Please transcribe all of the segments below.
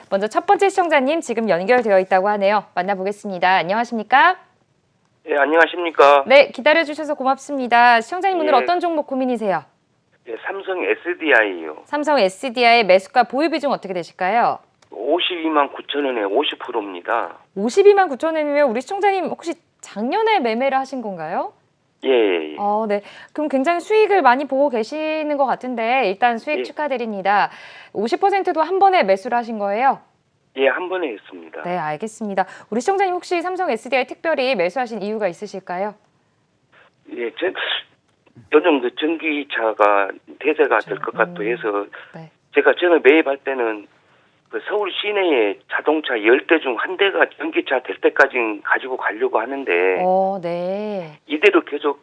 먼저 첫 번째 시청자님 지금 연결되어 있다고 하네요. 만나보겠습니다. 안녕하십니까? 네, 안녕하십니까? 네, 기다려주셔서 고맙습니다. 시청자님 오늘 예. 어떤 종목 고민이세요? 네, 삼성 SDI요. 삼성 SDI 매수가 보유 비중 어떻게 되실까요? 52만 9천 원에 50%입니다. 52만 9천 원이면 우리 시청자님 혹시 작년에 매매를 하신 건가요? 예. 네. 그럼 굉장히 수익을 많이 보고 계시는 것 같은데 일단 수익 예. 축하드립니다. 50%도 한 번에 매수를 하신 거예요? 예, 한 번에 했습니다. 네, 알겠습니다. 우리 시청자님 혹시 삼성 SDI 특별히 매수하신 이유가 있으실까요? 예, 요즘 그 전기차가 대세가 될 것 같고 해서 네. 제가 전에 매입할 때는 그 서울 시내에 자동차 10대 중 한 대가 전기차 될 때까지 가지고 가려고 하는데 네. 이대로 계속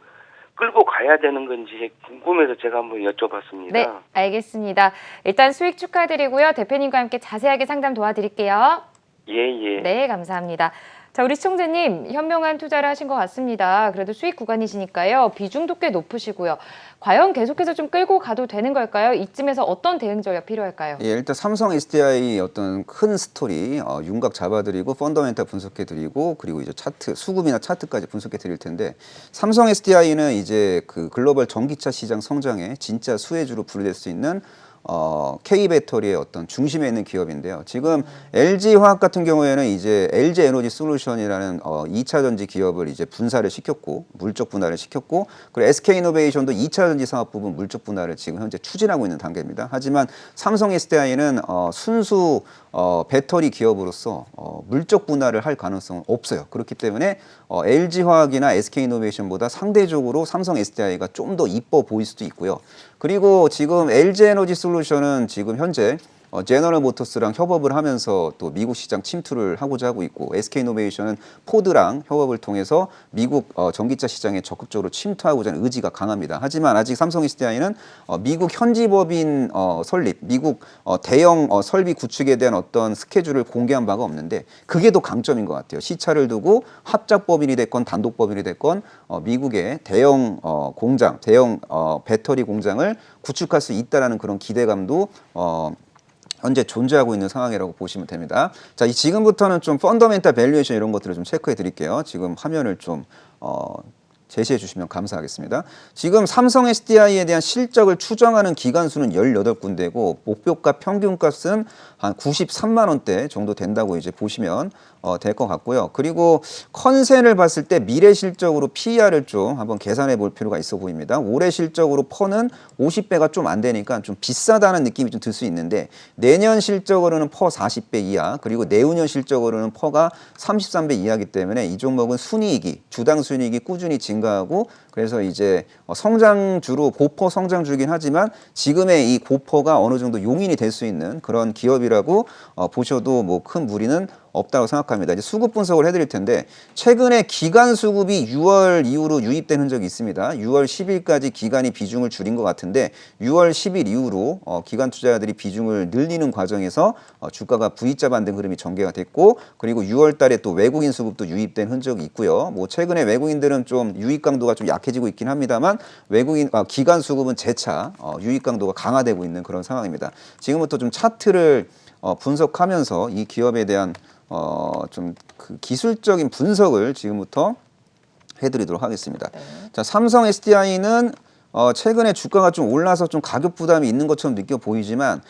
끌고 가야 되는 건지 궁금해서 제가 한번 여쭤봤습니다. 네, 알겠습니다. 일단 수익 축하드리고요. 대표님과 함께 자세하게 상담 도와드릴게요. 예. 네, 감사합니다. 자, 우리 시청자님 현명한 투자를 하신 것 같습니다. 그래도 수익 구간이시니까요. 비중도 꽤 높으시고요. 과연 계속해서 좀 끌고 가도 되는 걸까요? 이쯤에서 어떤 대응 전략 필요할까요? 예, 일단 삼성 SDI 어떤 큰 스토리 윤곽 잡아드리고 펀더멘탈 분석해드리고 그리고 이제 차트 수급이나 차트까지 분석해드릴 텐데 삼성 SDI는 이제 그 글로벌 전기차 시장 성장에 진짜 수혜주로 분류될 수 있는 K배터리의 어떤 중심에 있는 기업인데요. 지금 LG화학 같은 경우에는 이제 LG에너지 솔루션이라는 2차 전지 기업을 이제 분사를 시켰고 물적 분할을 시켰고 그리고 SK이노베이션도 2차 전지 사업 부분 물적 분할을 지금 현재 추진하고 있는 단계입니다. 하지만 삼성 SDI는 순수 배터리 기업으로서 물적 분할을 할 가능성은 없어요. 그렇기 때문에 LG화학이나 SK이노베이션보다 상대적으로 삼성 SDI가 좀 더 이뻐 보일 수도 있고요. 그리고 지금 LG에너지 솔루션은 지금 현재 제너럴 모터스랑 협업을 하면서 또 미국 시장 침투를 하고자 하고 있고 SK이노베이션은 포드랑 협업을 통해서 미국 전기차 시장에 적극적으로 침투하고자 하는 의지가 강합니다. 하지만 아직 삼성 SDI는 미국 현지 법인 설립, 미국 대형 설비 구축에 대한 어떤 스케줄을 공개한 바가 없는데 그게 더 강점인 것 같아요. 시차를 두고 합작 법인이 됐건 단독 법인이 됐건 미국의 대형 공장, 대형 배터리 공장을 구축할 수 있다라는 그런 기대감도 현재 존재하고 있는 상황이라고 보시면 됩니다. 자, 지금부터는 좀 펀더멘탈 밸류에이션 이런 것들을 좀 체크해 드릴게요. 지금 화면을 좀 제시해 주시면 감사하겠습니다. 지금 삼성 SDI에 대한 실적을 추정하는 기관수는 18군데고 목표가 평균값은 한 93만 원대 정도 된다고 이제 보시면 될 것 같고요. 그리고 컨센을 봤을 때 미래 실적으로 PER을 좀 한번 계산해 볼 필요가 있어 보입니다. 올해 실적으로 퍼는 50배가 좀 안 되니까 좀 비싸다는 느낌이 좀 들 수 있는데 내년 실적으로는 퍼 40배 이하 그리고 내후년 실적으로는 퍼가 33배 이하이기 때문에 이 종목은 순이익이 주당 순이익이 꾸준히 증가하고 그래서 이제 성장주로 고퍼 성장주긴 하지만 지금의 이 고퍼가 어느 정도 용인이 될 수 있는 그런 기업이라고 보셔도 뭐 큰 무리는 없다고 생각합니다. 이제 수급 분석을 해드릴 텐데 최근에 기간 수급이 6월 이후로 유입된 흔적이 있습니다. 6월 10일까지 기간이 비중을 줄인 것 같은데 6월 10일 이후로 기관 투자자들이 비중을 늘리는 과정에서 주가가 V자 반등 흐름이 전개가 됐고 그리고 6월 달에 또 외국인 수급도 유입된 흔적이 있고요. 뭐 최근에 외국인들은 좀 유입 강도가 좀 약해지고 있긴 합니다만 기간 수급은 재차 유입 강도가 강화되고 있는 그런 상황입니다. 지금부터 좀 차트를 분석하면서 이 기업에 대한 좀 그 기술적인 분석을 지금부터 해드리도록 하겠습니다. 네. 자, 삼성 SDI는 최근에 주가가 좀 올라서 좀 가격 부담이 있는 것처럼 느껴 보이지만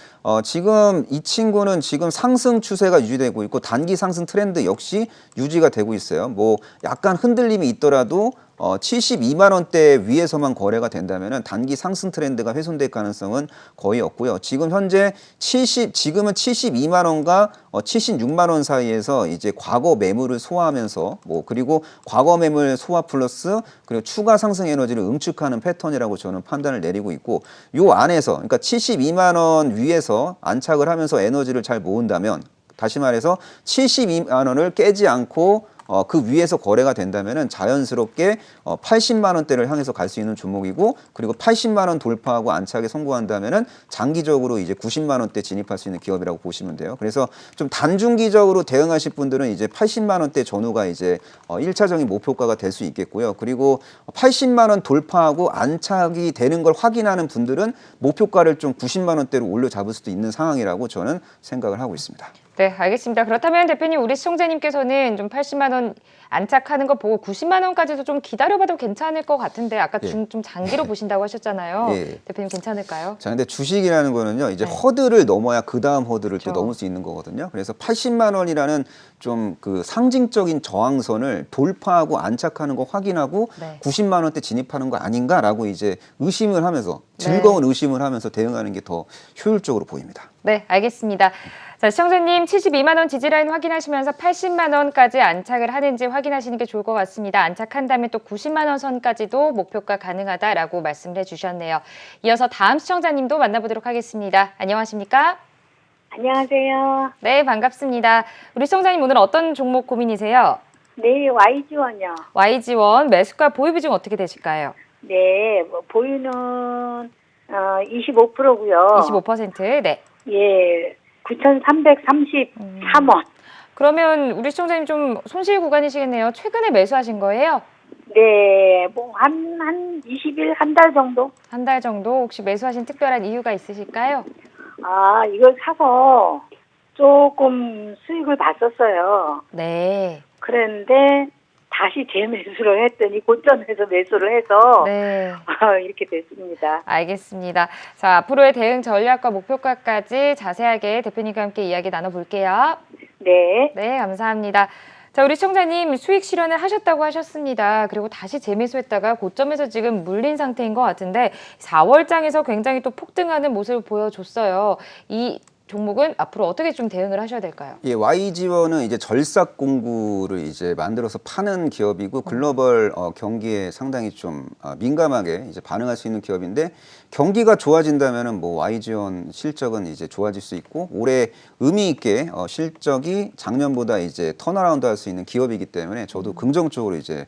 지금 이 친구는 지금 상승 추세가 유지되고 있고 단기 상승 트렌드 역시 유지가 되고 있어요. 뭐 약간 흔들림이 있더라도 72만 원대 위에서만 거래가 된다면은 단기 상승 트렌드가 훼손될 가능성은 거의 없고요. 지금 현재 지금은 72만 원과 76만 원 사이에서 이제 과거 매물을 소화하면서 그리고 과거 매물 소화 플러스 그리고 추가 상승 에너지를 응축하는 패턴이라고 저는 판단을 내리고 있고 요 안에서 그러니까 72만 원 위에서 안착을 하면서 에너지를 잘 모은다면 다시 말해서 72만 원을 깨지 않고 그 위에서 거래가 된다면은 자연스럽게 80만 원대를 향해서 갈 수 있는 종목이고 그리고 80만 원 돌파하고 안착에 성공한다면은 장기적으로 이제 90만 원대 진입할 수 있는 기업이라고 보시면 돼요. 그래서 좀 단중기적으로 대응하실 분들은 이제 80만 원대 전후가 이제 1차적인 목표가가 될 수 있겠고요. 그리고 80만 원 돌파하고 안착이 되는 걸 확인하는 분들은 목표가를 좀 90만 원대로 올려 잡을 수도 있는 상황이라고 저는 생각을 하고 있습니다. 네, 알겠습니다. 그렇다면 대표님, 우리 시청자님께서는 좀 80만 원 안착하는 거 보고 90만 원까지도 좀 기다려봐도 괜찮을 것 같은데 아까 예. 좀 장기로 보신다고 하셨잖아요. 예. 대표님 괜찮을까요? 자, 근데 주식이라는 거는요, 이제 네. 허들을 넘어야 그 다음 허들을 또 그렇죠. 넘을 수 있는 거거든요. 그래서 80만 원이라는 좀 그 상징적인 저항선을 돌파하고 안착하는 거 확인하고 네. 90만 원대 진입하는 거 아닌가라고 이제 의심을 하면서 네. 즐거운 의심을 하면서 대응하는 게 더 효율적으로 보입니다. 네, 알겠습니다. 자, 시청자님 72만 원 지지라인 확인하시면서 80만 원까지 안착을 하는지 확인하시는 게 좋을 것 같습니다. 안착한다면 또 90만 원 선까지도 목표가 가능하다라고 말씀을 해주셨네요. 이어서 다음 시청자님도 만나보도록 하겠습니다. 안녕하십니까? 안녕하세요. 네, 반갑습니다. 우리 시청자님 오늘 어떤 종목 고민이세요? 네, YG원이요. YG원 매수가 보유 비중 어떻게 되실까요? 네, 보유는 25%고요. 25%? 네. 예, 9,333원. 그러면 우리 시청자님 좀 손실 구간이시겠네요. 최근에 매수하신 거예요? 네, 뭐 한 20일, 한 달 정도? 한 달 정도 혹시 매수하신 특별한 이유가 있으실까요? 아, 이걸 사서 조금 수익을 봤었어요. 네. 그런데 다시 재매수를 했더니 고점에서 매수를 해서 네. 이렇게 됐습니다. 알겠습니다. 자, 앞으로의 대응 전략과 목표가까지 자세하게 대표님과 함께 이야기 나눠볼게요. 네. 네, 감사합니다. 자, 우리 시청자님 수익 실현을 하셨다고 하셨습니다. 그리고 다시 재매수했다가 고점에서 지금 물린 상태인 것 같은데 4월장에서 굉장히 또 폭등하는 모습을 보여줬어요. 이 종목은 앞으로 어떻게 좀 대응을 하셔야 될까요? 예, YG원은 이제 절삭 공구를 이제 만들어서 파는 기업이고 글로벌 경기에 상당히 좀 민감하게 이제 반응할 수 있는 기업인데 경기가 좋아진다면은 뭐 YG원 실적은 이제 좋아질 수 있고 올해 의미 있게 실적이 작년보다 이제 턴어라운드 할 수 있는 기업이기 때문에 저도 긍정적으로 이제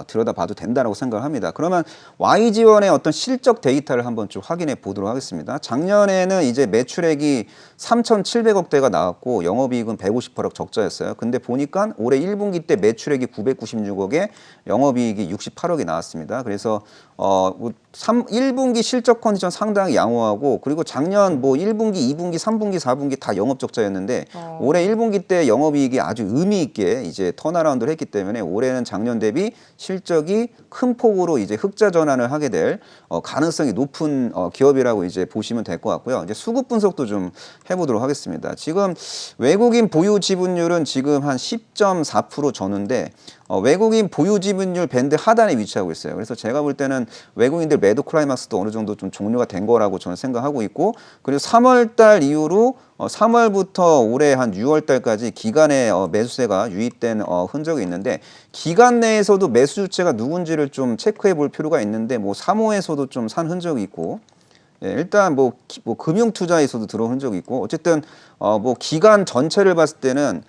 들여다봐도 된다라고 생각을 합니다. 그러면 YG원의 어떤 실적 데이터를 한번 좀 확인해 보도록 하겠습니다. 작년에는 이제 매출액이 3,700억대가 나왔고 영업이익은 158억 적자였어요. 근데 보니까 올해 1분기 때 매출액이 996억에 영업이익이 68억이 나왔습니다. 그래서 1분기 실적 컨디션 상당히 양호하고 그리고 작년 뭐 1분기, 2분기, 3분기, 4분기 다 영업 적자였는데 올해 1분기 때 영업이익이 아주 의미 있게 이제 턴어라운드를 했기 때문에 올해는 작년 대비 실적이 큰 폭으로 이제 흑자 전환을 하게 될 가능성이 높은 기업이라고 이제 보시면 될 것 같고요. 이제 수급 분석도 좀 해보도록 하겠습니다. 지금 외국인 보유 지분율은 지금 한 10.4% 전후인데 외국인 보유 지분율 밴드 하단에 위치하고 있어요. 그래서 제가 볼 때는 외국인들 매도 클라이막스도 어느 정도 좀 종료가 된 거라고 저는 생각하고 있고 그리고 3월 달 이후로 3월부터 올해 한 6월 달까지 기간에 매수세가 유입된 흔적이 있는데 기간 내에서도 매수 주체가 누군지를 좀 체크해 볼 필요가 있는데 뭐 3호에서도 좀 산 흔적이 있고 예, 일단 뭐 금융 투자에서도 들어온 흔적이 있고 어쨌든 뭐 기간 전체를 봤을 때는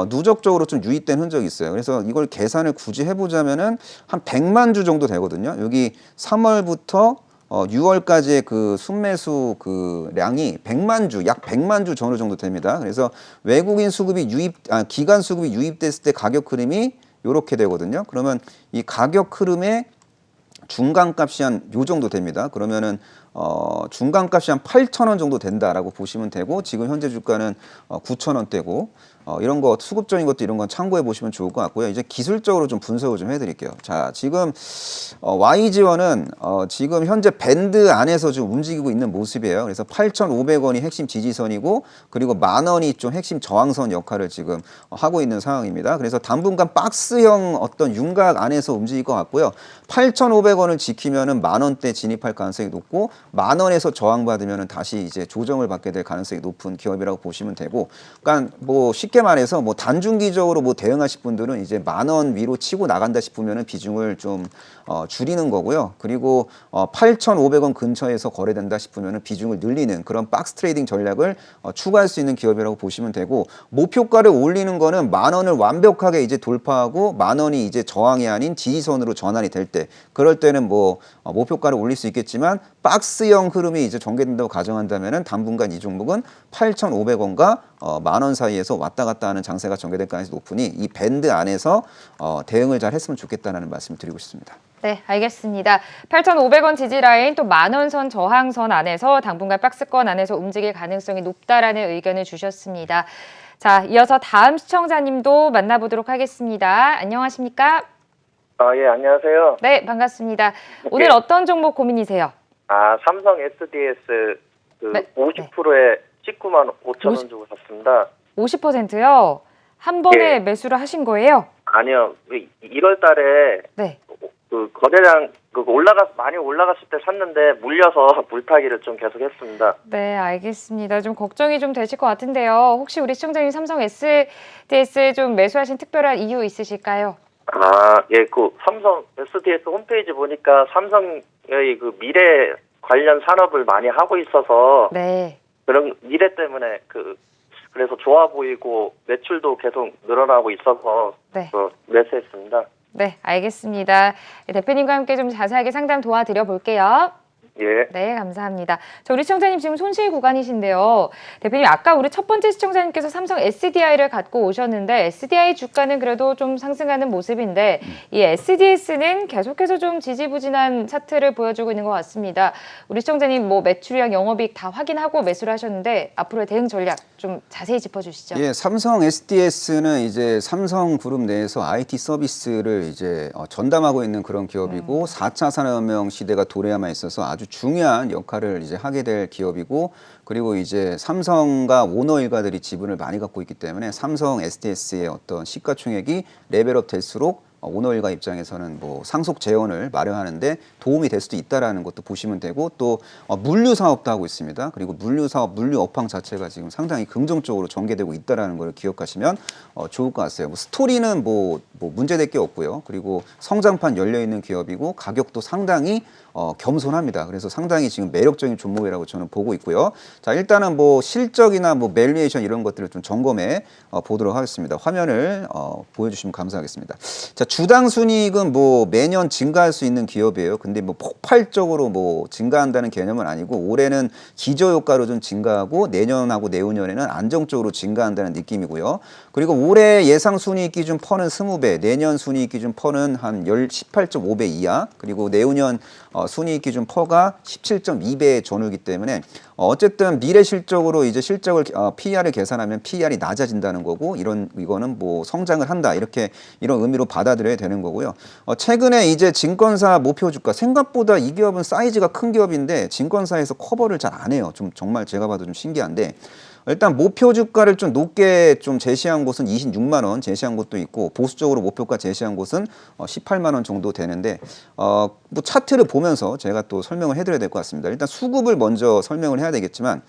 누적적으로 좀 유입된 흔적이 있어요. 그래서 이걸 계산을 굳이 해보자면은 한 100만 주 정도 되거든요. 여기 3월부터 6월까지의 그 순매수 그 량이 100만 주, 약 100만 주 전후 정도 됩니다. 그래서 외국인 수급이 기간 수급이 유입됐을 때 가격 흐름이 이렇게 되거든요. 그러면 이 가격 흐름의 중간값이 한 요 정도 됩니다. 그러면은 중간값이 한 8,000원 정도 된다라고 보시면 되고 지금 현재 주가는 9,000원대고 이런 거 수급적인 것도 이런 건 참고해 보시면 좋을 것 같고요. 이제 기술적으로 좀 분석을 좀 해드릴게요. 자, 지금 YG원은 지금 현재 밴드 안에서 좀 움직이고 있는 모습이에요. 그래서 8,500원이 핵심 지지선이고 그리고 10,000원이 좀 핵심 저항선 역할을 지금 하고 있는 상황입니다. 그래서 당분간 박스형 어떤 윤곽 안에서 움직일 것 같고요. 8,500원을 지키면은 10,000원대 진입할 가능성이 높고 10,000원에서 저항받으면은 다시 이제 조정을 받게 될 가능성이 높은 기업이라고 보시면 되고, 그러니까 뭐 쉽게 말해서 뭐 단중기적으로 뭐 대응하실 분들은 이제 10,000원 위로 치고 나간다 싶으면은 비중을 좀 줄이는 거고요. 그리고 8,500원 근처에서 거래된다 싶으면은 비중을 늘리는 그런 박스 트레이딩 전략을 추가할 수 있는 기업이라고 보시면 되고, 목표가를 올리는 거는 10,000원을 완벽하게 이제 돌파하고 10,000원이 이제 저항이 아닌 지지선으로 전환이 될 때, 그럴 때는 뭐 목표가를 올릴 수 있겠지만 박스형 흐름이 이제 전개된다고 가정한다면은 당분간 이 종목은 8,500원과 10,000원 사이에서 왔다 갔다 하는 장세가 전개될 가능성이 높으니 이 밴드 안에서 대응을 잘 했으면 좋겠다는 말씀을 드리고 싶습니다. 네, 알겠습니다. 8,500원 지지라인 또 10,000원 선 저항선 안에서 당분간 박스권 안에서 움직일 가능성이 높다라는 의견을 주셨습니다. 자, 이어서 다음 시청자님도 만나보도록 하겠습니다. 안녕하십니까? 예, 안녕하세요. 네, 반갑습니다. 오늘 예. 어떤 종목 고민이세요? 삼성 SDS 네, 50%에 19만 5천 원 50? 주고 샀습니다. 50%요? 한 번에 예. 매수를 하신 거예요? 아니요, 1월 달에 네. 거래량 많이 올라갔을 때 샀는데 물려서 물타기를 좀 계속 했습니다. 네, 알겠습니다. 좀 걱정이 좀 되실 것 같은데요. 혹시 우리 시청자님 삼성 SDS 좀 매수하신 특별한 이유 있으실까요? 예, 삼성 SDS 홈페이지 보니까 삼성의 미래 관련 산업을 많이 하고 있어서 네. 그런 미래 때문에 그래서 좋아 보이고 매출도 계속 늘어나고 있어서 네. 매수했습니다. 네, 알겠습니다. 대표님과 함께 좀 자세하게 상담 도와드려 볼게요. 예. 네, 감사합니다. 자, 우리 시청자님 지금 손실 구간이신데요. 대표님, 아까 우리 첫 번째 시청자님께서 삼성 SDI를 갖고 오셨는데 SDI 주가는 그래도 좀 상승하는 모습인데 이 SDS는 계속해서 좀 지지부진한 차트를 보여주고 있는 것 같습니다. 우리 시청자님 뭐 매출이랑 영업이익 다 확인하고 매수를 하셨는데 앞으로의 대응 전략 좀 자세히 짚어주시죠. 예, 삼성 SDS는 이제 삼성그룹 내에서 IT 서비스를 이제 전담하고 있는 그런 기업이고 4차 산업혁명 시대가 도래함에 있어서 아주 중요한 역할을 이제 하게 될 기업이고 그리고 이제 삼성과 오너 일가들이 지분을 많이 갖고 있기 때문에 삼성 SDS의 어떤 시가총액이 레벨업 될수록 오너 일가 입장에서는 뭐 상속 재원을 마련하는데 도움이 될 수도 있다라는 것도 보시면 되고 또 물류 사업도 하고 있습니다. 그리고 물류 사업, 물류 업황 자체가 지금 상당히 긍정적으로 전개되고 있다라는 걸 기억하시면 좋을 것 같아요. 뭐 스토리는 뭐 문제될 게 없고요. 그리고 성장판 열려 있는 기업이고 가격도 상당히 겸손합니다. 그래서 상당히 지금 매력적인 종목이라고 저는 보고 있고요. 자, 일단은 뭐 실적이나 뭐 밸류에이션 이런 것들을 좀 점검해 보도록 하겠습니다. 화면을 보여주시면 감사하겠습니다. 자, 주당 순이익은 뭐 매년 증가할 수 있는 기업이에요. 근데 뭐 폭발적으로 뭐 증가한다는 개념은 아니고 올해는 기저효과로 좀 증가하고 내년하고 내후년에는 안정적으로 증가한다는 느낌이고요. 그리고 올해 예상 순이익 기준 퍼는 20배, 내년 순이익 기준 퍼는 한 18.5배 이하, 그리고 내후년 순이익 기준 퍼가 17.2배의 전후이기 때문에 어쨌든 미래 실적으로 이제 실적을 PER을 계산하면 PER이 낮아진다는 거고 이거는 뭐 성장을 한다 이런 의미로 받아들여야 되는 거고요. 최근에 이제 증권사 목표 주가 생각보다 이 기업은 사이즈가 큰 기업인데 증권사에서 커버를 잘 안 해요. 좀 정말 제가 봐도 좀 신기한데. 일단 목표 주가를 좀 높게 좀 제시한 곳은 26만 원 제시한 곳도 있고 보수적으로 목표가 제시한 곳은 18만 원 정도 되는데 뭐 차트를 보면서 제가 또 설명을 해드려야 될 것 같습니다. 일단 수급을 먼저 설명을 해야 되겠지만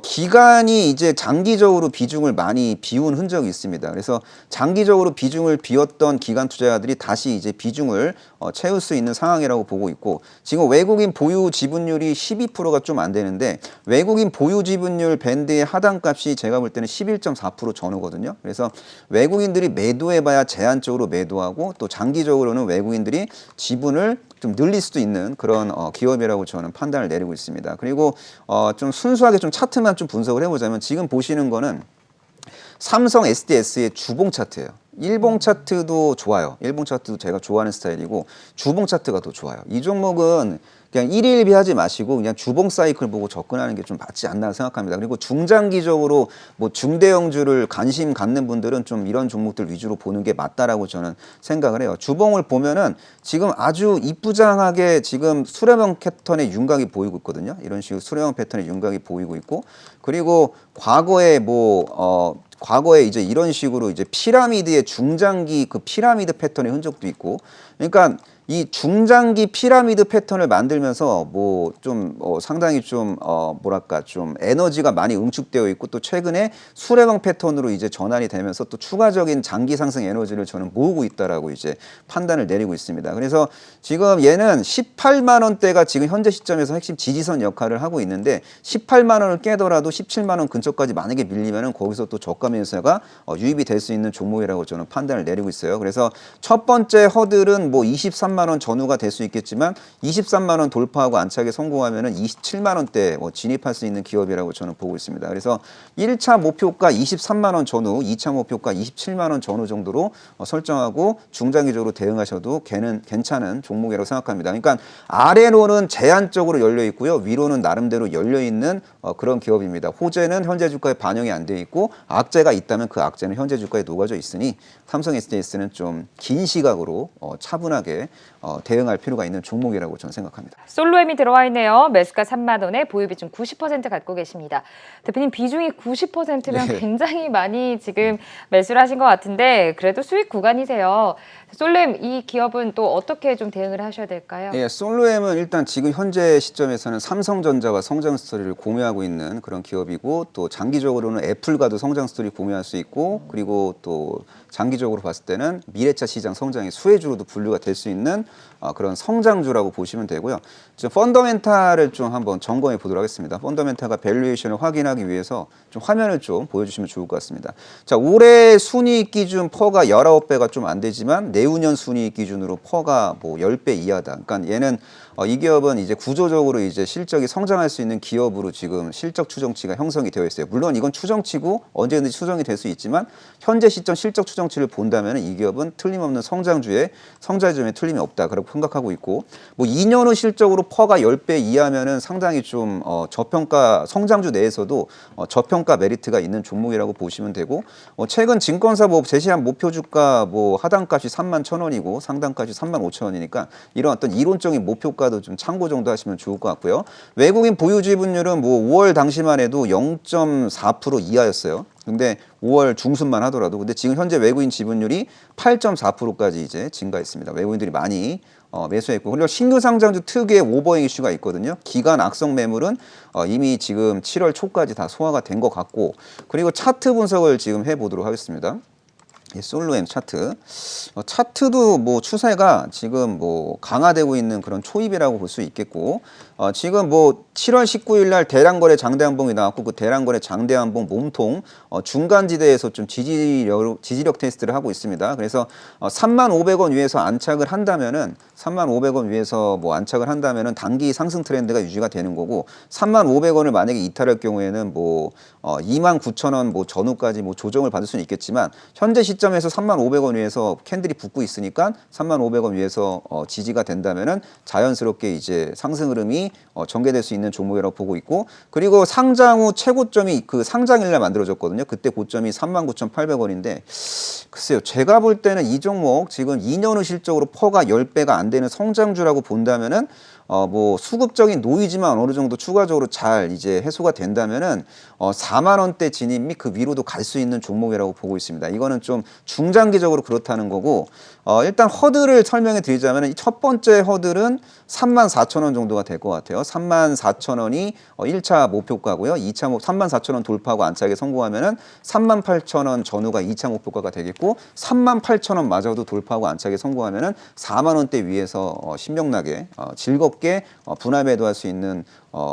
기간이 이제 장기적으로 비중을 많이 비운 흔적이 있습니다. 그래서 장기적으로 비중을 비웠던 기관 투자자들이 다시 이제 비중을 채울 수 있는 상황이라고 보고 있고 지금 외국인 보유 지분율이 12%가 좀 안 되는데 외국인 보유 지분율 밴드의 하단값이 제가 볼 때는 11.4% 전후거든요. 그래서 외국인들이 매도해봐야 제한적으로 매도하고 또 장기적으로는 외국인들이 지분을 좀 늘릴 수도 있는 그런 기업이라고 저는 판단을 내리고 있습니다. 그리고 좀 순수하게 좀 차트만 좀 분석을 해보자면 지금 보시는 거는 삼성 SDS의 주봉 차트예요. 일봉 차트도 좋아요. 일봉 차트도 제가 좋아하는 스타일이고 주봉 차트가 더 좋아요. 이 종목은 그냥 일일비하지 마시고 그냥 주봉 사이클 보고 접근하는 게 좀 맞지 않나 생각합니다. 그리고 중장기적으로 뭐 중대형주를 관심 갖는 분들은 좀 이런 종목들 위주로 보는 게 맞다라고 저는 생각을 해요. 주봉을 보면은 지금 아주 이쁘장하게 지금 수렴형 패턴의 윤곽이 보이고 있거든요. 이런 식으로 수렴형 패턴의 윤곽이 보이고 있고 그리고 과거에 이제 이런 식으로 이제 피라미드의 중장기 그 피라미드 패턴의 흔적도 있고 그러니까 이 중장기 피라미드 패턴을 만들면서 뭐 좀 상당히 좀 뭐랄까 좀 에너지가 많이 응축되어 있고 또 최근에 수렴형 패턴으로 이제 전환이 되면서 또 추가적인 장기 상승 에너지를 저는 모으고 있다라고 이제 판단을 내리고 있습니다. 그래서 지금 얘는 18만 원대가 지금 현재 시점에서 핵심 지지선 역할을 하고 있는데 18만 원을 깨더라도 17만 원 근처까지 만약에 밀리면은 거기서 또 저가 매수가 유입이 될 수 있는 종목이라고 저는 판단을 내리고 있어요. 그래서 첫 번째 허들은 뭐 23만 23만 원 전후가 될 수 있겠지만 23만 원 돌파하고 안착에 성공하면은 27만 원대 진입할 수 있는 기업이라고 저는 보고 있습니다. 그래서 1차 목표가 23만 원 전후, 2차 목표가 27만 원 전후 정도로 설정하고 중장기적으로 대응하셔도 괜찮은 종목이라고 생각합니다. 그러니까 아래로는 제한적으로 열려 있고요. 위로는 나름대로 열려 있는 그런 기업입니다. 호재는 현재 주가에 반영이 안 돼 있고 악재가 있다면 그 악재는 현재 주가에 녹아져 있으니 삼성 SDS는 좀 긴 시각으로 차분하게 대응할 필요가 있는 종목이라고 저는 생각합니다. 솔로엠이 들어와 있네요. 매수가 3만 원에 보유 비중 90% 갖고 계십니다. 대표님 비중이 90%면 네. 굉장히 많이 지금 매수를 하신 것 같은데 그래도 수익 구간이세요. 솔로엠 이 기업은 또 어떻게 좀 대응을 하셔야 될까요? 예, 솔로엠은 일단 지금 현재 시점에서는 삼성전자와 성장 스토리를 공유하고 있는 그런 기업이고 또 장기적으로는 애플과도 성장 스토리 공유할 수 있고 그리고 또 장기적으로 봤을 때는 미래차 시장 성장의 수혜주로도 분류가 될 수 있는 그런 성장주라고 보시면 되고요. 이제 펀더멘탈을 좀 한번 점검해 보도록 하겠습니다. 펀더멘탈과 밸류에이션을 확인하기 위해서 좀 화면을 좀 보여주시면 좋을 것 같습니다. 자, 올해 순이익 기준 퍼가 19배가 좀 안 되지만 내후년 순이익 기준으로 퍼가 뭐 10배 이하다. 그러니까 얘는 이 기업은 이제 구조적으로 이제 실적이 성장할 수 있는 기업으로 지금 실적 추정치가 형성이 되어 있어요. 물론 이건 추정치고 언제든지 추정이 될 수 있지만 현재 시점 실적 추정치를 본다면 이 기업은 틀림없는 성장주에 성장점에 틀림이 없다. 그렇게 생각하고 있고 뭐 2년 후 실적으로 퍼가 10배 이하면은 상당히 좀 저평가 성장주 내에서도 저평가 메리트가 있는 종목이라고 보시면 되고 최근 증권사 뭐 제시한 목표 주가 뭐 하단값이 31,000원이고 상단값이 35,000원이니까 이런 어떤 이론적인 목표가도 좀 참고 정도 하시면 좋을 것 같고요. 외국인 보유 지분율은 뭐 5월 당시만 해도 0.4% 이하였어요. 근데 5월 중순만 하더라도 근데 지금 현재 외국인 지분율이 8.4%까지 이제 증가했습니다. 외국인들이 많이 매수했고 그리고 신규 상장주 특유의 오버행 이슈가 있거든요. 기간 악성 매물은 이미 지금 7월 초까지 다 소화가 된 것 같고 그리고 차트 분석을 지금 해보도록 하겠습니다. 솔로엠 차트. 차트도 뭐 추세가 지금 뭐 강화되고 있는 그런 초입이라고 볼 수 있겠고, 지금 뭐 7월 19일 날 대량거래 장대한봉이 나왔고 그 대량거래 장대한봉 몸통 중간지대에서 좀 지지력 테스트를 하고 있습니다. 그래서 35,000원 위에서 안착을 한다면은 35,000원 위에서 뭐 안착을 한다면은 단기 상승 트렌드가 유지가 되는 거고 35,000원을 만약에 이탈할 경우에는 뭐 29,000원 뭐 전후까지 뭐 조정을 받을 수는 있겠지만 현재 시점에서 35,000원 위에서 캔들이 붙고 있으니까 35,000원 위에서 지지가 된다면은 자연스럽게 이제 상승 흐름이 전개될 수 있는 종목이라고 보고 있고 그리고 상장 후 최고점이 그 상장일날 만들어졌거든요. 그때 고점이 39,800원인데 글쎄요. 제가 볼 때는 이 종목 지금 2년 후 실적으로 퍼가 10배가 안 되는 성장주라고 본다면은 뭐 수급적인 노이지만 어느 정도 추가적으로 잘 이제 해소가 된다면은 4만 원대 진입 및 그 위로도 갈 수 있는 종목이라고 보고 있습니다. 이거는 좀 중장기적으로 그렇다는 거고 일단 허들을 설명해 드리자면 첫 번째 허들은 34,000원 정도가 될 것 같아요. 34,000원이 1차 목표가고요. 2차 34,000원 돌파하고 안착에 성공하면은 38,000원 전후가 2차 목표가가 되겠고 38,000원 마저도 돌파하고 안착에 성공하면은 4만 원대 위에서 신명나게 즐겁게 분할 매도할 수 있는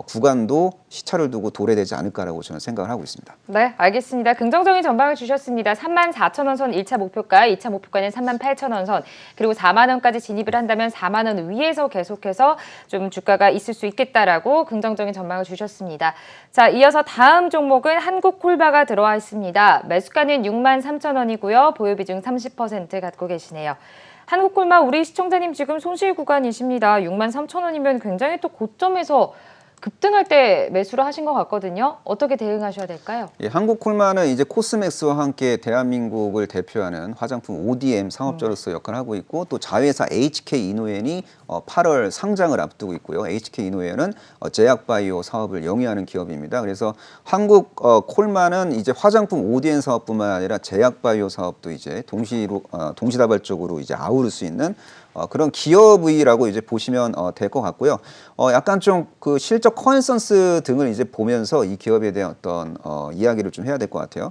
구간도 시차를 두고 도래되지 않을까라고 저는 생각을 하고 있습니다. 네, 알겠습니다. 긍정적인 전망을 주셨습니다. 34,000원 선 1차 목표가, 2차 목표가는 38,000원 선, 그리고 4만 원까지 진입을 한다면 4만 원 위에서 계속해서 좀 주가가 있을 수 있겠다라고 긍정적인 전망을 주셨습니다. 자, 이어서 다음 종목은 한국콜바가 들어와 있습니다. 매수가는 63,000원이고요. 보유 비중 30% 갖고 계시네요. 한국콜바 우리 시청자님 지금 손실 구간이십니다. 63,000원이면 굉장히 또 고점에서 급등할 때 매수를 하신 것 같거든요. 어떻게 대응하셔야 될까요? 예, 한국콜마는 이제 코스맥스와 함께 대한민국을 대표하는 화장품 ODM 상업자로서 역할을 하고 있고 또 자회사 HK 이노엔이 8월 상장을 앞두고 있고요. HK 이노엔은 제약바이오 사업을 영위하는 기업입니다. 그래서 한국 콜마는 이제 화장품 ODM 사업뿐만 아니라 제약바이오 사업도 이제 동시다발적으로 이제 아우를 수 있는 그런 기업이라고 이제 보시면 될 것 같고요. 약간 좀 그 실적 컨센서스 등을 이제 보면서 이 기업에 대한 어떤 이야기를 좀 해야 될 것 같아요.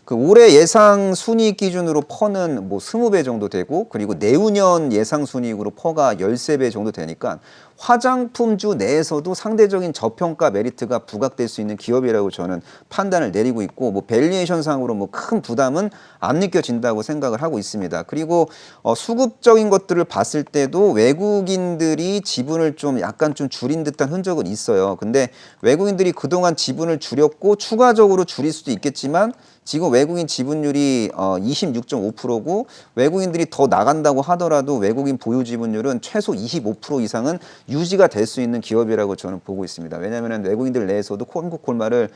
그 올해 예상 순이익 기준으로 퍼는 뭐 20배 정도 되고 그리고 내후년 예상 순이익으로 퍼가 13배 정도 되니까 화장품주 내에서도 상대적인 저평가 메리트가 부각될 수 있는 기업이라고 저는 판단을 내리고 있고 뭐 밸류에이션상으로 뭐 큰 부담은 안 느껴진다고 생각을 하고 있습니다. 그리고 수급적인 것들을 봤을 때도 외국인들이 지분을 좀 약간 좀 줄인 듯한 흔적은 있어요. 근데 외국인들이 그동안 지분을 줄였고 추가적으로 줄일 수도 있겠지만 지금 외국인 지분율이 26.5%고 외국인들이 더 나간다고 하더라도 외국인 보유 지분율은 최소 25% 이상은 유지가 될 수 있는 기업이라고 저는 보고 있습니다. 왜냐하면 외국인들 내에서도 한국콜마를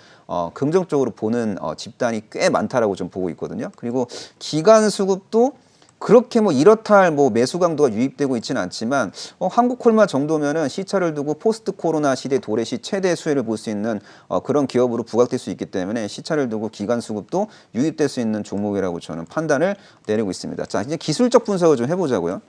긍정적으로 보는 집단이 꽤 많다라고 좀 보고 있거든요. 그리고 기간 수급도 그렇게 뭐 이렇다 할 뭐 매수 강도가 유입되고 있지는 않지만 한국콜마 정도면은 시차를 두고 포스트 코로나 시대 도래시 최대 수혜를 볼 수 있는 그런 기업으로 부각될 수 있기 때문에 시차를 두고 기간 수급도 유입될 수 있는 종목이라고 저는 판단을 내리고 있습니다. 자, 이제 기술적 분석을 좀 해보자고요.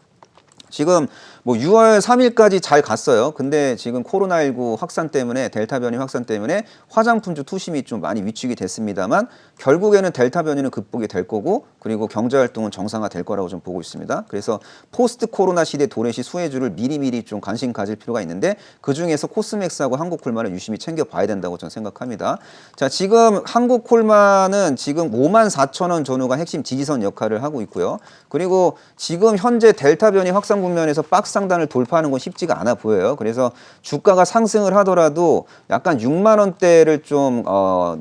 지금 뭐 6월 3일까지 잘 갔어요. 근데 지금 코로나19 확산 때문에 델타 변이 확산 때문에 화장품주 투심이 좀 많이 위축이 됐습니다만 결국에는 델타 변이는 극복이 될 거고 그리고 경제 활동은 정상화 될 거라고 좀 보고 있습니다. 그래서 포스트 코로나 시대 도래시 수혜주를 미리미리 좀 관심 가질 필요가 있는데 그중에서 코스맥스하고 한국콜마를 유심히 챙겨봐야 된다고 저는 생각합니다. 자, 지금 한국콜마는 지금 54,000원 전후가 핵심 지지선 역할을 하고 있고요. 그리고 지금 현재 델타 변이 확산 국면에서 박스 상단을 돌파하는 건 쉽지가 않아 보여요. 그래서 주가가 상승을 하더라도 약간 6만 원대를 좀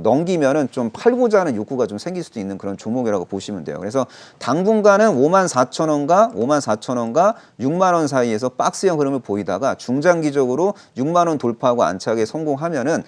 넘기면은 좀 팔고자 하는 욕구가 좀 생길 수도 있는 그런 종목이라고 보시면 돼요. 그래서 당분간은 54,000원과 54,000원과 6만 원 사이에서 박스형 흐름을 보이다가 중장기적으로 6만 원 돌파하고 안착에 성공하면은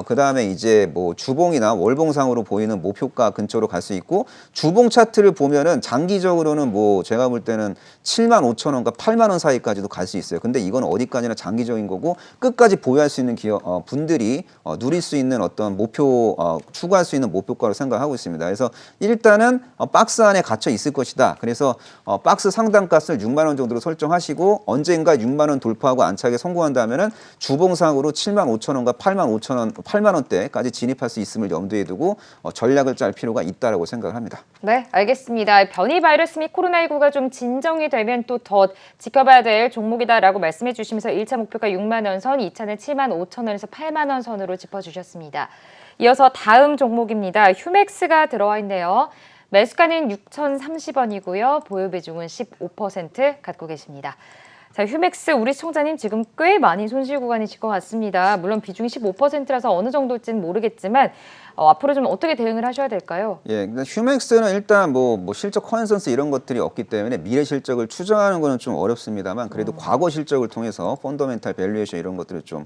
그 다음에 이제 뭐 주봉이나 월봉상으로 보이는 목표가 근처로 갈 수 있고 주봉 차트를 보면은 장기적으로는 뭐 제가 볼 때는 75,000원과 8만 원 사이까지도 갈 수 있어요. 근데 이건 어디까지나 장기적인 거고 끝까지 보유할 수 있는 기업 분들이 누릴 수 있는 어떤 목표 추구할 수 있는 목표가로 생각하고 있습니다. 그래서 일단은 박스 안에 갇혀 있을 것이다. 그래서 박스 상단가를 6만 원 정도로 설정하시고 언젠가 6만 원 돌파하고 안착에 성공한다면은 주봉상으로 75,000원과 8만 원대까지 진입할 수 있음을 염두에 두고 전략을 짤 필요가 있다라고 생각을 합니다. 네, 알겠습니다. 변이 바이러스 및 코로나19가 좀 진정이 되면 또 더 지켜봐야 될 종목이다라고 말씀해 주시면서 1차 목표가 6만 원 선, 2차는 7만 5천 원에서 8만 원 선으로 짚어주셨습니다. 이어서 다음 종목입니다. 휴맥스가 들어와 있네요. 매수가는 6,030원이고요. 보유 비중은 15% 갖고 계십니다. 자, 휴맥스 우리 시청자님 지금 꽤 많이 손실 구간이실 것 같습니다. 물론 비중이 15%라서 어느 정도일지는 모르겠지만 앞으로 좀 어떻게 대응을 하셔야 될까요? 예, 근데 휴맥스는 일단 뭐 실적 컨센서스 이런 것들이 없기 때문에 미래 실적을 추정하는 거는 좀 어렵습니다만 그래도 과거 실적을 통해서 펀더멘탈 밸류에이션 이런 것들을 좀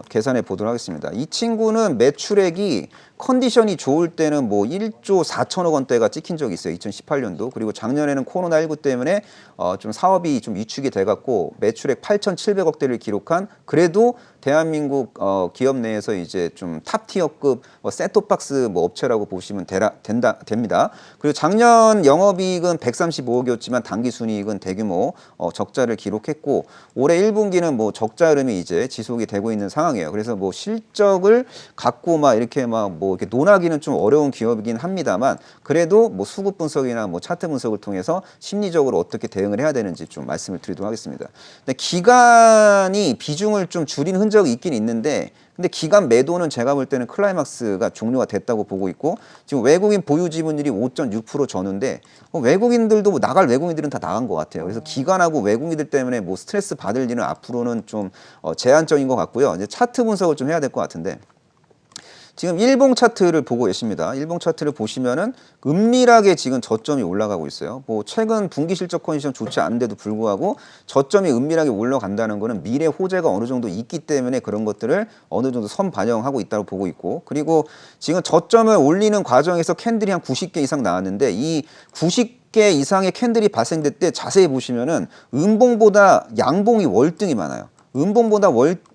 계산해 보도록 하겠습니다. 이 친구는 매출액이 컨디션이 좋을 때는 뭐 1조 4천억 원대가 찍힌 적이 있어요. 2018년도. 그리고 작년에는 코로나19 때문에 좀 사업이 좀 위축이 돼갖고 매출액 8,700억대를 기록한 그래도 대한민국 기업 내에서 이제 좀 탑티어급 셋톱박스 업체라고 보시면 됩니다. 그리고 작년 영업이익은 135억이었지만 당기순이익은 대규모 적자를 기록했고 올해 1분기는 뭐 적자 흐름이 이제 지속이 되고 있는 상황이에요. 그래서 뭐 실적을 갖고 막 이렇게 이렇게 논하기는 좀 어려운 기업이긴 합니다만 그래도 뭐 수급 분석이나 뭐 차트 분석을 통해서 심리적으로 어떻게 대응을 해야 되는지 좀 말씀을 드리도록 하겠습니다. 근데 기간이 비중을 좀 줄인 흔적이 있긴 있는데 근데 기간 매도는 제가 볼 때는 클라이막스가 종료가 됐다고 보고 있고 지금 외국인 보유 지분율이 5.6% 전후인데 외국인들도 뭐 나갈 외국인들은 다 나간 것 같아요. 그래서 기간하고 외국인들 때문에 뭐 스트레스 받을 일은 앞으로는 좀 제한적인 것 같고요. 이제 차트 분석을 좀 해야 될 것 같은데 지금 일봉 차트를 보고 계십니다. 일봉 차트를 보시면은 은밀하게 지금 저점이 올라가고 있어요. 뭐 최근 분기 실적 컨디션 좋지 않은데도 불구하고 저점이 은밀하게 올라간다는 거는 미래 호재가 어느 정도 있기 때문에 그런 것들을 어느 정도 선 반영하고 있다고 보고 있고 그리고 지금 저점을 올리는 과정에서 캔들이 한 90개 이상 나왔는데 이 90개 이상의 캔들이 발생될 때 자세히 보시면은 음봉보다 양봉이 월등히 많아요. 음봉보다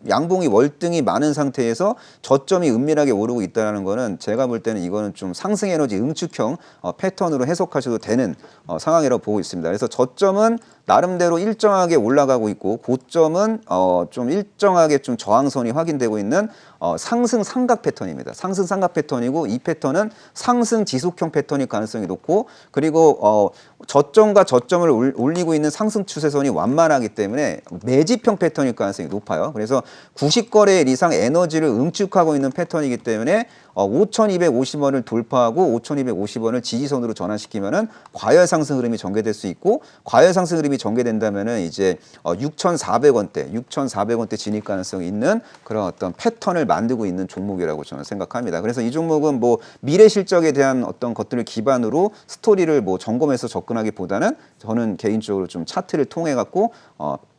양봉이 월등히 많은 상태에서 저점이 은밀하게 오르고 있다는 거는 제가 볼 때는 이거는 좀 상승 에너지 응축형 패턴으로 해석하셔도 되는 상황이라고 보고 있습니다. 그래서 저점은 나름대로 일정하게 올라가고 있고 고점은 좀 일정하게 좀 저항선이 확인되고 있는 상승 삼각 패턴입니다. 상승 삼각 패턴이고 이 패턴은 상승 지속형 패턴일 가능성이 높고 그리고 저점과 저점을 올리고 있는 상승 추세선이 완만하기 때문에 매집형 패턴일 가능성이 높아요. 그래서 90거래일 이상 에너지를 응축하고 있는 패턴이기 때문에 5,250원을 돌파하고 5,250원을 지지선으로 전환시키면은 과열 상승 흐름이 전개될 수 있고 과열 상승 흐름이 전개된다면은 이제 6,400원대 진입 가능성이 있는 그런 어떤 패턴을 만들고 있는 종목이라고 저는 생각합니다. 그래서 이 종목은 뭐 미래 실적에 대한 어떤 것들을 기반으로 스토리를 뭐 점검해서 접근하기보다는 저는 개인적으로 좀 차트를 통해 갖고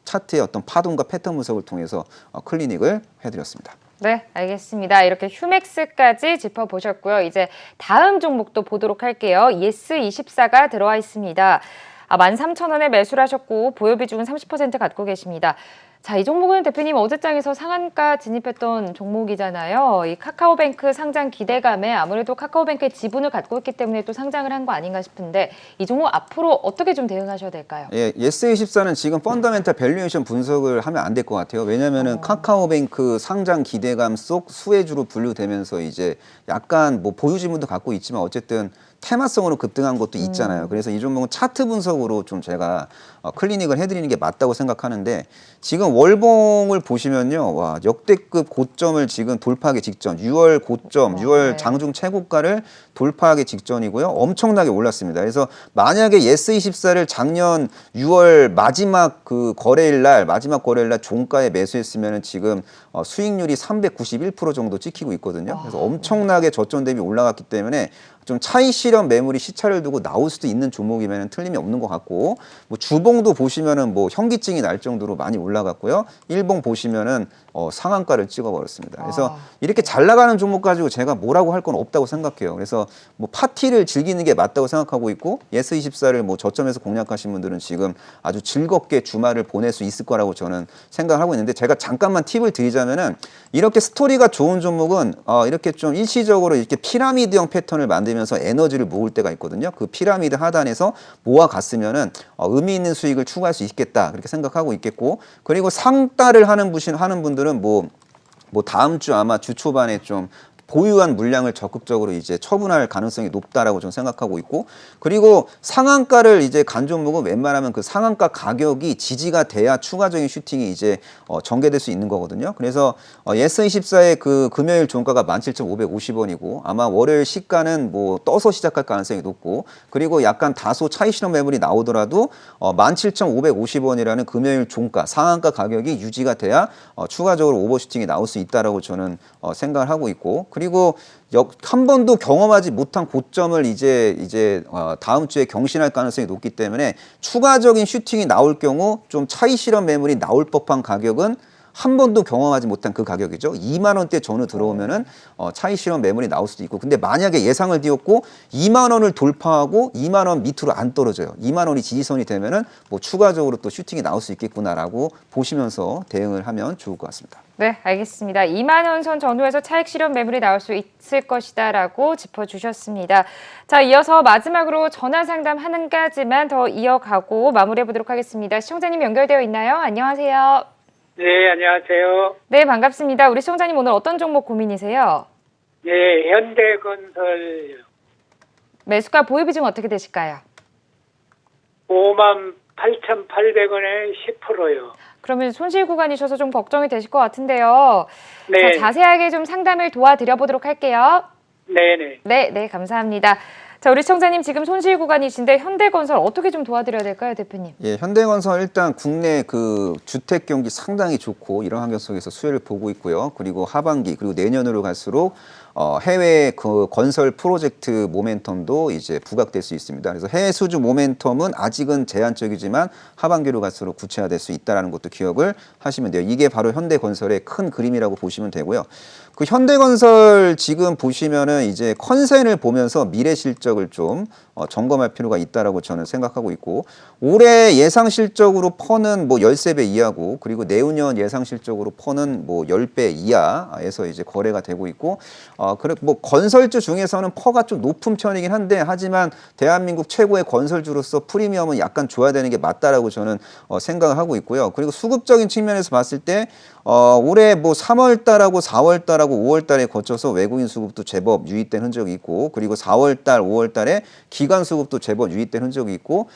차트의 어떤 파동과 패턴 분석을 통해서 클리닉을 해드렸습니다. 네, 알겠습니다. 이렇게 휴맥스까지 짚어보셨고요. 이제 다음 종목도 보도록 할게요. 예스24가 들어와 있습니다. 13,000원에 매수를 하셨고 보유 비중은 30% 갖고 계십니다. 자, 이 종목은 대표님 어제장에서 상한가 진입했던 종목이잖아요. 이 카카오뱅크 상장 기대감에 아무래도 카카오뱅크의 지분을 갖고 있기 때문에 또 상장을 한 거 아닌가 싶은데 이 종목 앞으로 어떻게 좀 대응하셔야 될까요? 예, 예스24는 지금 펀더멘탈 밸류에이션 분석을 하면 안 될 것 같아요. 왜냐면은 카카오뱅크 상장 기대감 속 수혜주로 분류되면서 이제 약간 뭐 보유 지분도 갖고 있지만 어쨌든 테마성으로 급등한 것도 있잖아요. 그래서 이 종목은 차트 분석으로 좀 제가 클리닉을 해드리는 게 맞다고 생각하는데 지금 월봉을 보시면요. 와, 역대급 고점을 지금 돌파하기 직전 6월 고점, 6월 장중 최고가를 돌파하기 직전이고요. 엄청나게 올랐습니다. 그래서 만약에 예스24를 작년 6월 마지막 거래일 날 종가에 매수했으면 지금 수익률이 391% 정도 찍히고 있거든요. 그래서 엄청나게 저점 대비 올라갔기 때문에 좀 차익 실현 매물이 시차를 두고 나올 수도 있는 종목이면 틀림이 없는 것 같고 뭐 주봉도 보시면은 뭐 현기증이 날 정도로 많이 올라갔고요. 일봉 보시면은 상한가를 찍어버렸습니다. 그래서 이렇게 잘 나가는 종목 가지고 제가 뭐라고 할 건 없다고 생각해요. 그래서 뭐 파티를 즐기는 게 맞다고 생각하고 있고 예스24를 뭐 저점에서 공략하신 분들은 지금 아주 즐겁게 주말을 보낼 수 있을 거라고 저는 생각을 하고 있는데 제가 잠깐만 팁을 드리자면은 이렇게 스토리가 좋은 종목은 이렇게 좀 일시적으로 이렇게 피라미드형 패턴을 만들면서 에너지를 모을 때가 있거든요. 그 피라미드 하단에서 모아갔으면은 의미 있는 수익을 추구할 수 있겠다 그렇게 생각하고 있겠고 그리고 상따를 하는 분들은 뭐 다음 주 아마 주 초반에 좀 보유한 물량을 적극적으로 이제 처분할 가능성이 높다라고 저는 생각하고 있고 그리고 상한가를 이제 간 종목은 웬만하면 그 상한가 가격이 지지가 돼야 추가적인 슈팅이 이제 전개될 수 있는 거거든요. 그래서 예스24의 그 금요일 종가가 17,550원이고 아마 월요일 시가는 뭐 떠서 시작할 가능성이 높고 그리고 약간 다소 차익 실현 매물이 나오더라도 17,550원이라는 금요일 종가 상한가 가격이 유지가 돼야 추가적으로 오버슈팅이 나올 수 있다라고 저는 생각을 하고 있고 그리고 한 번도 경험하지 못한 고점을 이제 다음 주에 경신할 가능성이 높기 때문에 추가적인 슈팅이 나올 경우 좀 차익 실현 매물이 나올 법한 가격은 한 번도 경험하지 못한 그 가격이죠. 2만 원대 전후 들어오면은 차익 실현 매물이 나올 수도 있고 근데 만약에 예상을 띄웠고 2만 원을 돌파하고 2만 원 밑으로 안 떨어져요. 2만 원이 지지선이 되면은 뭐 추가적으로 또 슈팅이 나올 수 있겠구나라고 보시면서 대응을 하면 좋을 것 같습니다. 네, 알겠습니다. 2만 원 선 전후에서 차익 실현 매물이 나올 수 있을 것이다라고 짚어주셨습니다. 자, 이어서 마지막으로 전화 상담 한 가지만 더 이어가고 마무리해 보도록 하겠습니다. 시청자님 연결되어 있나요? 안녕하세요. 네, 안녕하세요. 네, 반갑습니다. 우리 시청자님 오늘 어떤 종목 고민이세요? 네, 현대건설 매수가 보유 비중 어떻게 되실까요? 58,800원에 10%요. 그러면 손실 구간이셔서 좀 걱정이 되실 것 같은데요. 네. 자, 자세하게 좀 상담을 도와드려 보도록 할게요. 네네. 네, 감사합니다. 자, 우리 시청자님 지금 손실 구간이신데 현대건설 어떻게 좀 도와드려야 될까요, 대표님? 예, 현대건설 일단 국내 그 주택 경기 상당히 좋고 이런 환경 속에서 수혜를 보고 있고요. 그리고 하반기 그리고 내년으로 갈수록 해외 그 건설 프로젝트 모멘텀도 이제 부각될 수 있습니다. 그래서 해외 수주 모멘텀은 아직은 제한적이지만 하반기로 갈수록 구체화될 수 있다는 것도 기억을 하시면 돼요. 이게 바로 현대건설의 큰 그림이라고 보시면 되고요. 그 현대건설 지금 보시면은 이제 컨센을 보면서 미래 실적 실적을 좀 점검할 필요가 있다라고 저는 생각하고 있고, 올해 예상 실적으로 퍼는 뭐 13배 이하고, 그리고 내후년 예상 실적으로 퍼는 뭐 10배 이하에서 이제 거래가 되고 있고, 그래 뭐 건설주 중에서는 퍼가 좀 높은 편이긴 한데, 하지만 대한민국 최고의 건설주로서 프리미엄은 약간 줘야 되는 게 맞다라고 저는 생각을 하고 있고요. 그리고 수급적인 측면에서 봤을 때 올해 뭐 3월 달하고 4월 달하고 5월 달에 거쳐서 외국인 수급도 제법 유입된 흔적이 있고, 그리고 4월 달, 5월 달에 기관 수급도 제법 유입된 흔적이 있고,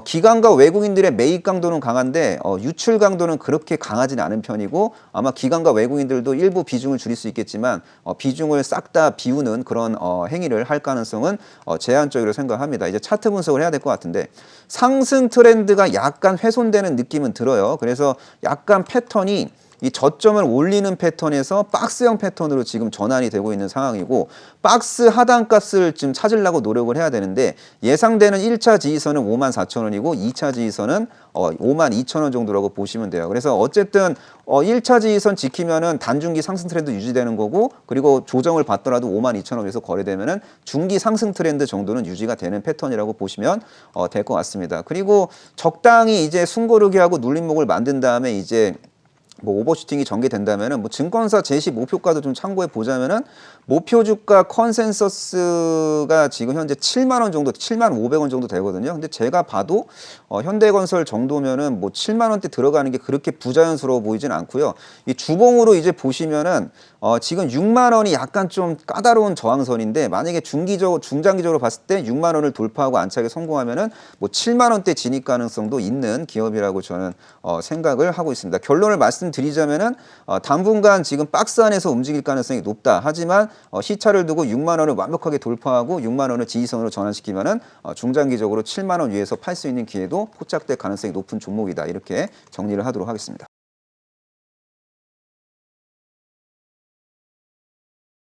기관과 외국인들의 매입 강도는 강한데 유출 강도는 그렇게 강하진 않은 편이고, 아마 기관과 외국인들도 일부 비중을 줄일 수 있겠지만 비중을 싹 다 비우는 그런 행위를 할 가능성은 제한적으로 생각합니다. 이제 차트 분석을 해야 될 것 같은데, 상승 트렌드가 약간 훼손되는 느낌은 들어요. 그래서 약간 패턴이 이 저점을 올리는 패턴에서 박스형 패턴으로 지금 전환이 되고 있는 상황이고, 박스 하단값을 좀 찾으려고 노력을 해야 되는데, 예상되는 1차 지지선은 54,000원이고 2차 지지선은 52,000원 정도라고 보시면 돼요. 그래서 어쨌든 1차 지지선 지키면은 단중기 상승 트렌드 유지되는 거고, 그리고 조정을 받더라도 52,000원에서 거래되면은 중기 상승 트렌드 정도는 유지가 되는 패턴이라고 보시면 될 것 같습니다. 그리고 적당히 이제 숨고르기하고 눌림목을 만든 다음에 이제 뭐 오버슈팅이 전개된다면은 뭐 증권사 제시 목표가도 좀 참고해 보자면은, 목표 주가 컨센서스가 지금 현재 7만 원 정도, 7만 500원 정도 되거든요. 근데 제가 봐도 현대건설 정도면은 뭐 7만 원대 들어가는 게 그렇게 부자연스러워 보이진 않고요. 이 주봉으로 이제 보시면은 지금 6만 원이 약간 좀 까다로운 저항선인데, 만약에 중장기적으로 봤을 때 6만 원을 돌파하고 안착에 성공하면은 뭐 7만 원대 진입 가능성도 있는 기업이라고 저는 생각을 하고 있습니다. 결론을 말씀드리자면은 당분간 지금 박스 안에서 움직일 가능성이 높다. 하지만 시차를 두고 6만 원을 완벽하게 돌파하고 6만 원을 지지선으로 전환시키면은 중장기적으로 7만 원 위에서 팔 수 있는 기회도 포착될 가능성이 높은 종목이다. 이렇게 정리를 하도록 하겠습니다.